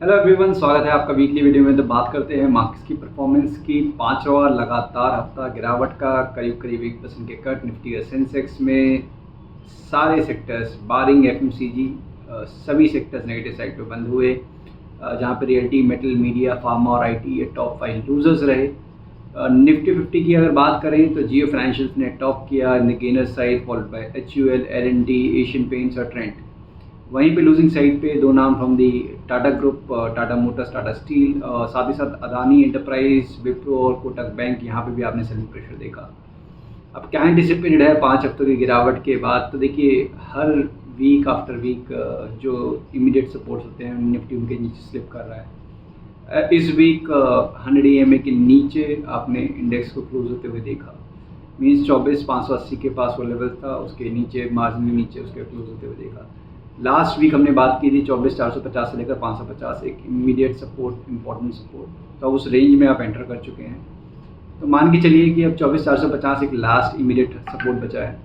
Hello everyone, स्वागत है आपका वीकली वीडियो में। तो बात करते हैं मार्केट्स की परफॉर्मेंस की। पांचवा लगातार हफ्ता गिरावट का, करीब करीब 1% के कट निफ्टी और सेंसेक्स में। सारे सेक्टर्स बारिंग एफएमसीजी, सभी सेक्टर्स नेगेटिव साइड पे बंद हुए। जहां पे रियल्टी, मेटल, मीडिया, फार्मा और आईटी ये टॉप 5 लूजर्स रहे। निफ्टी 50 की अगर बात करें तो जियो फाइनेंशियल्स ने टॉप किया in the gainer side, followed by HUL, L&T, Asian paints और ट्रेंट। वहीं पे लूजिंग साइड पे दो नाम from the Tata group, Tata Motors, Tata steel, साथ ही साथ अदानी एंटरप्राइज, विप्रो और कोटक बैंक, यहाँ पे भी आपने सेलिंग प्रेशर देखा। अब क्या एंटिसिपेटेड है 5 हफ्तों की गिरावट के बाद? तो देखिए, हर वीक आफ्टर वीक जो इमीडिएट सपोर्ट्स होते हैं निफ्टी उनके नीचे स्लिप कर रहा है। इस वीक 100 EMA के नीचे आपने इंडेक्स को क्लोज होते हुए देखा। मीन्स 24,580 के पास वो लेवल था, उसके नीचे मार्जिनली नीचे उसके क्लोज होते हुए देखा। लास्ट वीक हमने बात की थी 24,450 से लेकर 550, एक इमीडिएट सपोर्ट, इंपॉर्टेंट सपोर्ट। तो उस रेंज में आप एंटर कर चुके हैं। तो मान के चलिए कि अब 24,450 एक लास्ट इमीडिएट सपोर्ट बचा है।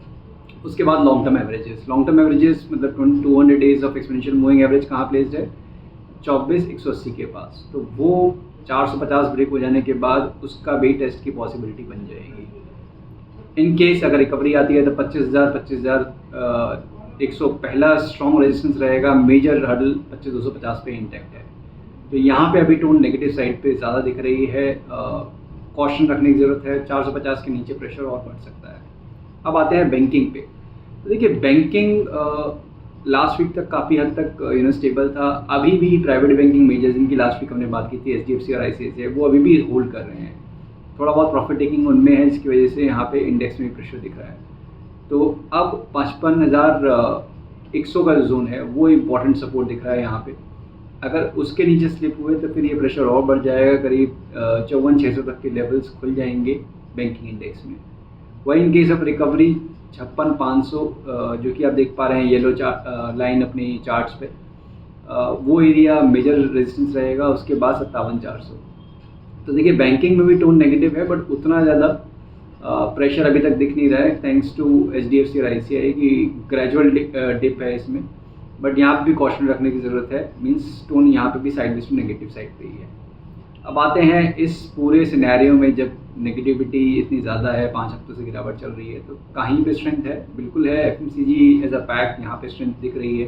उसके बाद लॉन्ग टर्म एवरेजेस मतलब 200 days of exponential moving average कहाँ प्लेस्ड है? 24,180 के पास। तो वो 450 ब्रेक हो जाने के बाद उसका भी टेस्ट की पॉसिबिलिटी बन जाएगी। इन केस अगर रिकवरी आती है तो 25,100 पहला स्ट्रॉन्ग रेजिस्टेंस रहेगा। मेजर हर्डल 25,250 पे इंटैक्ट है। तो यहाँ पे अभी टोन नेगेटिव साइड पे ज़्यादा दिख रही है। कॉशन रखने की ज़रूरत है। 450 के नीचे प्रेशर और बढ़ सकता है। अब आते हैं बैंकिंग पे। तो देखिए, बैंकिंग लास्ट वीक तक काफ़ी हद तक स्टेबल था। अभी भी प्राइवेट बैंकिंग मेजर्स, जिनकी लास्ट वीक हमने बात की थी, HDFC और ICICI, वो अभी भी होल्ड कर रहे हैं। थोड़ा बहुत प्रॉफिट टेकिंग उनमें है, जिसकी वजह से यहाँ पे इंडेक्स में प्रेशर दिख रहा है। तो अब 55,100 का जोन है वो इम्पॉर्टेंट सपोर्ट दिख रहा है यहाँ पे। अगर उसके नीचे स्लिप हुए तो फिर ये प्रेशर और बढ़ जाएगा। करीब 54,600 तक के लेवल्स खुल जाएंगे बैंकिंग इंडेक्स में। वही इन केस ऑफ रिकवरी 56,500, जो कि आप देख पा रहे हैं येलो लाइन अपनी चार्ट्स पे, वो एरिया मेजर रेजिस्टेंस रहेगा। उसके बाद 57,400। तो देखिए, बैंकिंग में भी टोन नेगेटिव है, बट उतना ज़्यादा प्रेशर अभी तक दिख नहीं रहा है, थैंक्स टू HDFC और ICICI की ग्रेजुअल डिप है इसमें। बट यहाँ पे भी कॉशन रखने की ज़रूरत है। मींस टोन यहाँ पे भी साइड में नेगेटिव साइड पे ही है। अब आते हैं इस पूरे सिनेरियो में, जब नेगेटिविटी इतनी ज़्यादा है, 5 हफ्तों से गिरावट चल रही है, तो कहीं पे स्ट्रेंथ है? बिल्कुल है। FMCG एज अ पैक यहाँ पे स्ट्रेंथ दिख रही है।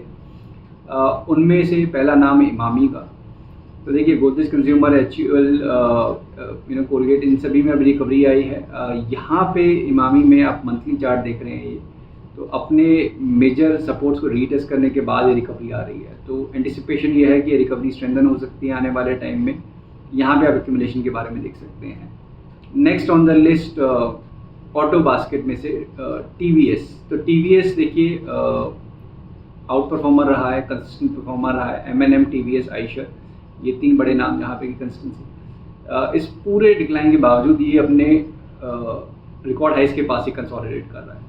उनमें से पहला नाम है इमामी का। तो देखिए, गोदरेज कंज्यूमर, HUL, कोलगेट, इन सभी में अभी रिकवरी आई है। यहाँ पे इमामी में आप मंथली चार्ट देख रहे हैं ये, तो अपने मेजर सपोर्ट्स को रीटेस्ट करने के बाद ये रिकवरी आ रही है। तो एंटिसिपेशन ये है कि रिकवरी स्ट्रेंथन हो सकती है आने वाले टाइम में। यहाँ पे आप एक्यूमुलेशन के बारे में देख सकते हैं। Next on the list auto basket में से TVS। तो TVS देखिए आउट परफॉर्मर रहा है, कंसिस्टेंट परफॉर्मर रहा है। M&M, TVS, आइशर, ये 3 बड़े नाम जहाँ पे की कंसिस्टेंसी। इस पूरे डिक्लाइन के बावजूद ये अपने रिकॉर्ड हाइस के पास ही कंसोलिडेट कर रहा है।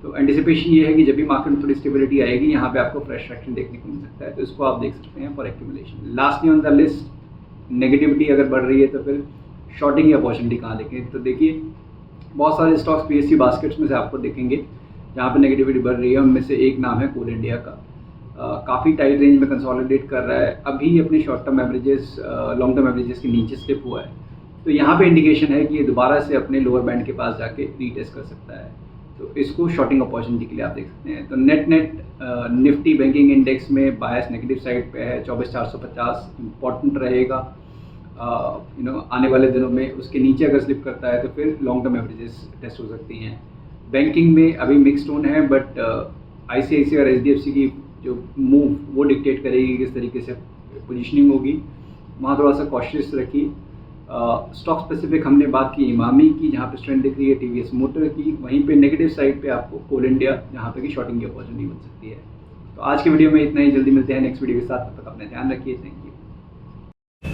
तो एंटिसिपेशन ये है कि जब भी मार्केट में थोड़ी स्टेबिलिटी आएगी, यहाँ पे आपको फ्रेश एक्शन देखने को मिल सकता है। तो इसको आप देख सकते हैं for accumulation. Lastly on the list, negativity अगर बढ़ रही है तो फिर शॉर्टिंग की अपॉर्चुनिटी कहाँ देखें? तो देखिए, बहुत सारे स्टॉक्स PSU बास्केट्स में से आपको दिखेंगे जहाँ पे नेगेटिविटी बढ़ रही है। उनमें से एक नाम है कोल इंडिया का। काफ़ी टाइट रेंज में कंसोलिडेट कर रहा है। अभी अपने short term averages, long term averages के नीचे स्लिप हुआ है। तो यहाँ पे इंडिकेशन है कि ये दोबारा से अपने लोअर बैंड के पास जाके रीटेस्ट कर सकता है। तो इसको शॉर्टिंग अपॉर्चुनिटी के लिए आप देख सकते हैं। तो नेट निफ्टी बैंकिंग इंडेक्स में बायस नेगेटिव साइड पे है। 24,450 इंपॉर्टेंट रहेगा आने वाले दिनों में। उसके नीचे अगर स्लिप करता है तो फिर लॉन्ग टर्म एवरेजेस टेस्ट हो सकती हैं। बैंकिंग में अभी मिक्स टोन है, बट ICICI और HDFC की जो मूव वो डिक्टेट करेगी किस तरीके से पोजीशनिंग होगी। वहाँ थोड़ा सा कॉशियस रखिए। स्टॉक स्पेसिफिक हमने बात की इमामी की, जहाँ पे स्ट्रेंथ दिख रही है, TVS मोटर की। वहीं पे नेगेटिव साइड पे आपको कोल इंडिया, जहाँ पे की शॉर्टिंग की अपॉर्चुनिटी बन सकती है। तो आज के वीडियो में इतना ही। जल्दी मिलते हैं नेक्स्ट वीडियो के साथ। तब तक अपना ध्यान रखिए। Thank you.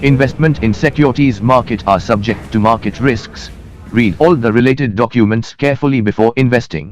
Investment in securities market are subject to market risks. Read all the related documents carefully before investing.